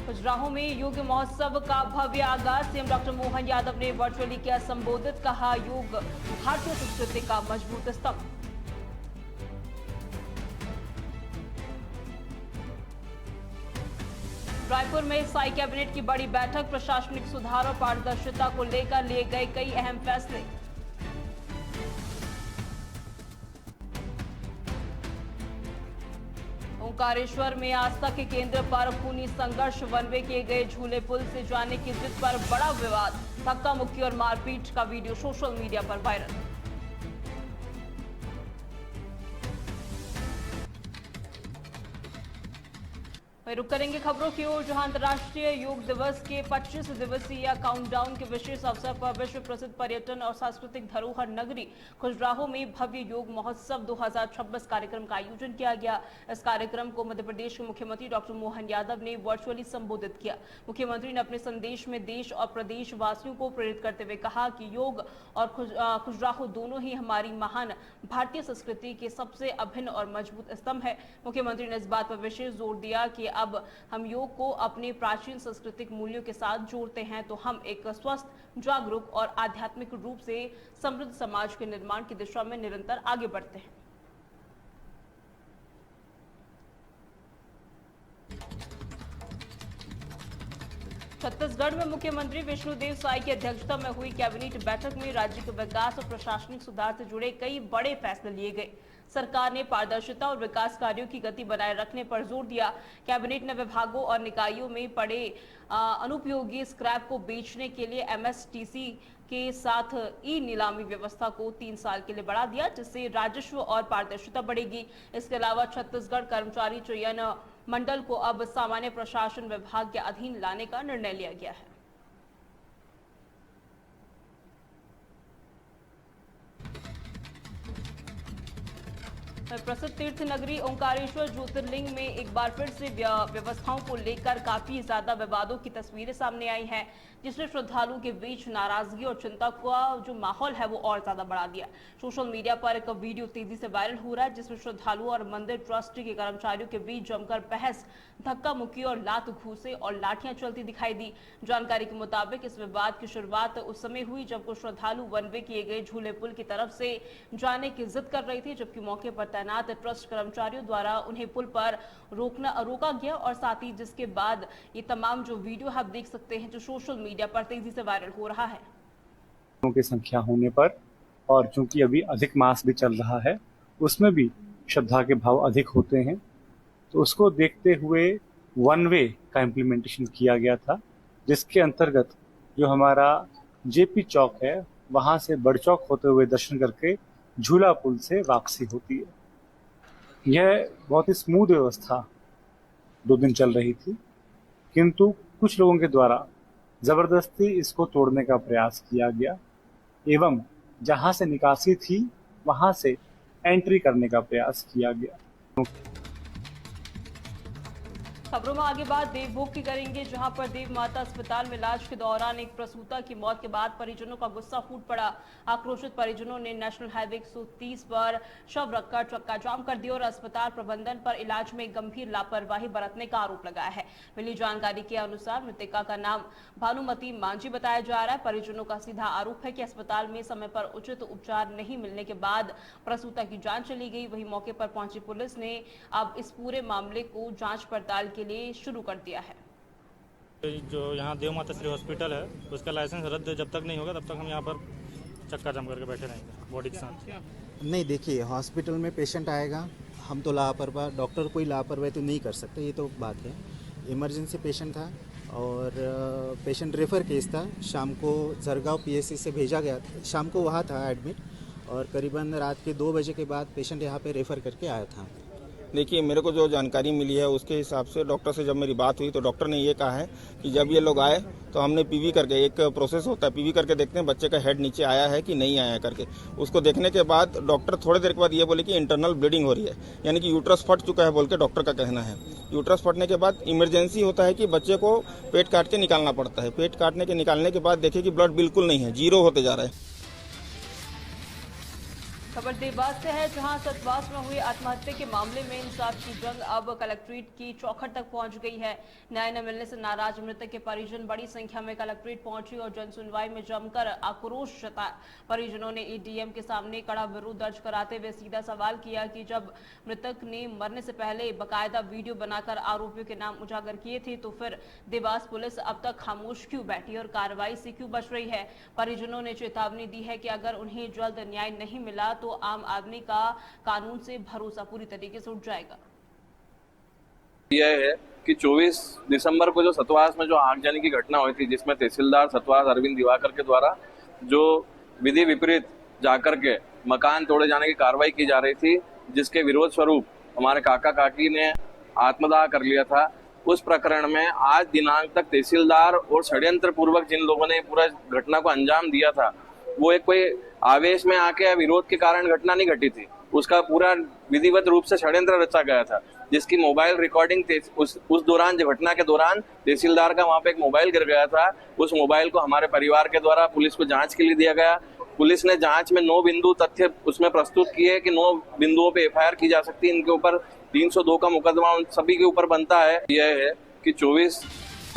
खजुराहो में योग महोत्सव का भव्य आगाज। सीएम डॉक्टर मोहन यादव ने वर्चुअली किया संबोधित, कहा योग भारतीय संस्कृति का मजबूत स्तंभ। रायपुर में स्थायी कैबिनेट की बड़ी बैठक। प्रशासनिक सुधार और पारदर्शिता को लेकर लिए गए कई अहम फैसले। ओंकारेश्वर में आस्था के केंद्र पर खूनी संघर्ष। वन वे किए गए झूले पुल से जाने की जिद पर बड़ा विवाद। धक्का मुक्की और मारपीट का वीडियो सोशल मीडिया पर वायरल। रुक करेंगे खबरों की ओर, जहां अंतर्राष्ट्रीय योग दिवस के 25 दिवसीय काउंटडाउन के विशेष अवसर पर विश्व प्रसिद्ध पर्यटन और सांस्कृतिक धरोहर नगरी खजुराहो में भव्य योग महोत्सव 2026 कार्यक्रम का आयोजन किया गया। इस कार्यक्रम को मध्य प्रदेश के मुख्यमंत्री डॉक्टर मोहन यादव ने वर्चुअली संबोधित किया। मुख्यमंत्री ने अपने संदेश में देश और प्रदेश वासियों को प्रेरित करते हुए कहा कि योग और खजुराहो दोनों ही हमारी महान भारतीय संस्कृति के सबसे अभिन्न और मजबूत स्तंभ है। मुख्यमंत्री ने इस बात पर विशेष जोर दिया कि अब हम योग को अपने प्राचीन सांस्कृतिक मूल्यों के साथ जोड़ते हैं तो हम एक स्वस्थ, जागरूक और आध्यात्मिक रूप से समृद्ध समाज के निर्माण की दिशा में निरंतर आगे बढ़ते हैं। छत्तीसगढ़ में मुख्यमंत्री विष्णुदेव साय की अध्यक्षता में हुई कैबिनेट बैठक में राज्य के विकास और प्रशासनिक सुधार से जुड़े कई बड़े फैसले लिए गए। सरकार ने पारदर्शिता और विकास कार्यों की गति बनाए रखने पर जोर दिया। कैबिनेट ने विभागों और निकायों में पड़े अनुपयोगी स्क्रैप को बेचने के लिए एमएसटीसी के साथ ई नीलामी व्यवस्था को 3 साल के लिए बढ़ा दिया, जिससे राजस्व और पारदर्शिता बढ़ेगी। इसके अलावा छत्तीसगढ़ कर्मचारी चयन मंडल को अब सामान्य प्रशासन विभाग के अधीन लाने का निर्णय लिया गया है। प्रसिद्ध तीर्थ नगरी ओंकारेश्वर ज्योतिर्लिंग में एक बार फिर से व्यवस्थाओं को लेकर काफी ज्यादा विवादों की तस्वीरें सामने आई हैं, जिसने श्रद्धालुओं के बीच नाराजगी और चिंता का जो माहौल है वो और ज्यादा बढ़ा दिया। सोशल मीडिया पर एक वीडियो तेजी से वायरल हो रहा है, जिसमें श्रद्धालुओं और मंदिर ट्रस्ट के कर्मचारियों के बीच जमकर बहस, धक्का मुक्की और लात घूसे और लाठियां चलती दिखाई दी। जानकारी के मुताबिक इस विवाद की शुरुआत उस समय हुई जब कुछ श्रद्धालु वन वे किए गए झूले पुल की तरफ से जाने की जिद कर रही थी, जबकि मौके पर तैनात ट्रस्ट कर्मचारियों द्वारा उन्हें पुल पर रोका गया और साथ ही जिसके बाद ये तमाम जो वीडियो आप देख सकते हैं जो सोशल मीडिया पर तेजी से वायरल हो रहा है। की संख्या होने पर और चूंकि अभी अधिक मास भी चल रहा है, उसमें भी श्रद्धा के भाव अधिक होते हैं, तो उसको देखते हुए वन वे का इम्प्लीमेंटेशन किया गया था, जिसके अंतर्गत जो हमारा जेपी चौक है वहां से बड़ चौक होते हुए दर्शन करके झूला पुल से वापसी होती है। यह बहुत ही स्मूथ व्यवस्था 2 दिन चल रही थी, किंतु कुछ लोगों के द्वारा जबरदस्ती इसको तोड़ने का प्रयास किया गया एवं जहां से निकासी थी वहां से एंट्री करने का प्रयास किया गया। खबरों में आगे बात देवभोग की करेंगे, जहां पर देव माता अस्पताल में इलाज के दौरान एक प्रसूता की मौत के बाद परिजनों का गुस्सा फूट पड़ा। आक्रोशित परिजनों ने नेशनल हाईवे 130 पर शव रखकर चक्का जाम कर दिया और अस्पताल प्रबंधन पर इलाज में गंभीर लापरवाही बरतने का आरोप लगाया है। मिली जानकारी के अनुसार मृतका का नाम भानुमति मांझी बताया जा रहा है। परिजनों का सीधा आरोप है कि अस्पताल में समय पर उचित उपचार नहीं मिलने के बाद प्रसूता की जान चली गई। वहीं मौके पर पहुंची पुलिस ने अब इस पूरे मामले को जांच पड़ताल के लिए शुरू कर दिया है। जो यहाँ देव माता श्री हॉस्पिटल है उसका लाइसेंस रद्द जब तक नहीं होगा तब तक हम यहाँ पर चक्का जाम करके बैठे रहेंगे बॉडी के साथ। नहीं, देखिए हॉस्पिटल में पेशेंट आएगा, हम तो लापरवाह, डॉक्टर कोई लापरवाही तो नहीं कर सकते, ये तो बात है। इमरजेंसी पेशेंट था और पेशेंट रेफर केस था। शाम को झरगांव पीएससी से भेजा गया, शाम को वहाँ था एडमिट और करीबन रात के 2 बजे के बाद पेशेंट यहाँ पे रेफ़र करके आया था। देखिए, मेरे को जो जानकारी मिली है उसके हिसाब से डॉक्टर से जब मेरी बात हुई तो डॉक्टर ने ये कहा है कि जब ये लोग आए तो हमने पीवी करके, एक प्रोसेस होता है पीवी करके देखते हैं बच्चे का हेड नीचे आया है कि नहीं आया करके। उसको देखने के बाद डॉक्टर थोड़ी देर के बाद ये बोले कि इंटरनल ब्लीडिंग हो रही है, यानी कि यूट्रस फट चुका है बोल के डॉक्टर का कहना है। यूट्रस फटने के बाद इमरजेंसी होता है कि बच्चे को पेट काट के निकालना पड़ता है। पेट काटने के निकालने के बाद देखिए कि ब्लड बिल्कुल नहीं है, 0 होते जा रहा है। खबर देवास से है, जहां सतवास में हुई आत्महत्या के मामले में इंसाफ की जंग अब कलेक्ट्रेट की चौखट तक पहुंच गई है। न्याय न मिलने से नाराज मृतक के परिजन बड़ी संख्या में कलेक्ट्रेट पहुंचे और जन सुनवाई में जमकर आक्रोश जताया। परिजनों ने एडीएम के सामने कड़ा विरोध दर्ज कराते हुए सीधा सवाल किया कि जब मृतक ने मरने से पहले बकायदा वीडियो बनाकर आरोपियों के नाम उजागर किए थे तो फिर देवास पुलिस अब तक खामोश क्यों बैठी और कार्रवाई से क्यों बच रही है। परिजनों ने चेतावनी दी है कि अगर उन्हें जल्द न्याय नहीं मिला तो आम आदमी का कानून से भरोसा पूरी तरीके से उठ जाएगा। यह है कि 24 दिसंबर को जो सतवास में जो आगजनी की घटना हुई थी, जिसमें तहसीलदार सतवास अरविंद दिवाकर के द्वारा जो विधि विपरीत जाकर के मकान तोड़े जाने की कार्रवाई की जा रही थी, जिसके विरोध स्वरूप हमारे काका काकी ने आत्मदाह कर लिया था, उस प्रकरण में आज दिनांक तक तहसीलदार और षड्यंत्र पूर्वक जिन लोगों ने पूरा घटना को अंजाम दिया था, वो एक कोई आवेश में आके विरोध के कारण घटना नहीं घटी थी। उसका पूरा विधिवत रूप से षड्यंत्र रचा गया था, जिसकी मोबाइल रिकॉर्डिंग उस दौरान, जो घटना के दौरान तहसीलदार का वहां पे एक मोबाइल गिर गया था, उस मोबाइल को हमारे परिवार के द्वारा पुलिस को जांच के लिए दिया गया। पुलिस ने जांच में 9 बिंदु तथ्य उसमें प्रस्तुत किए कि 9 बिंदुओं पे एफआईआर की जा सकती है। इनके ऊपर 302 का मुकदमा उन सभी के ऊपर बनता है। यह है कि 24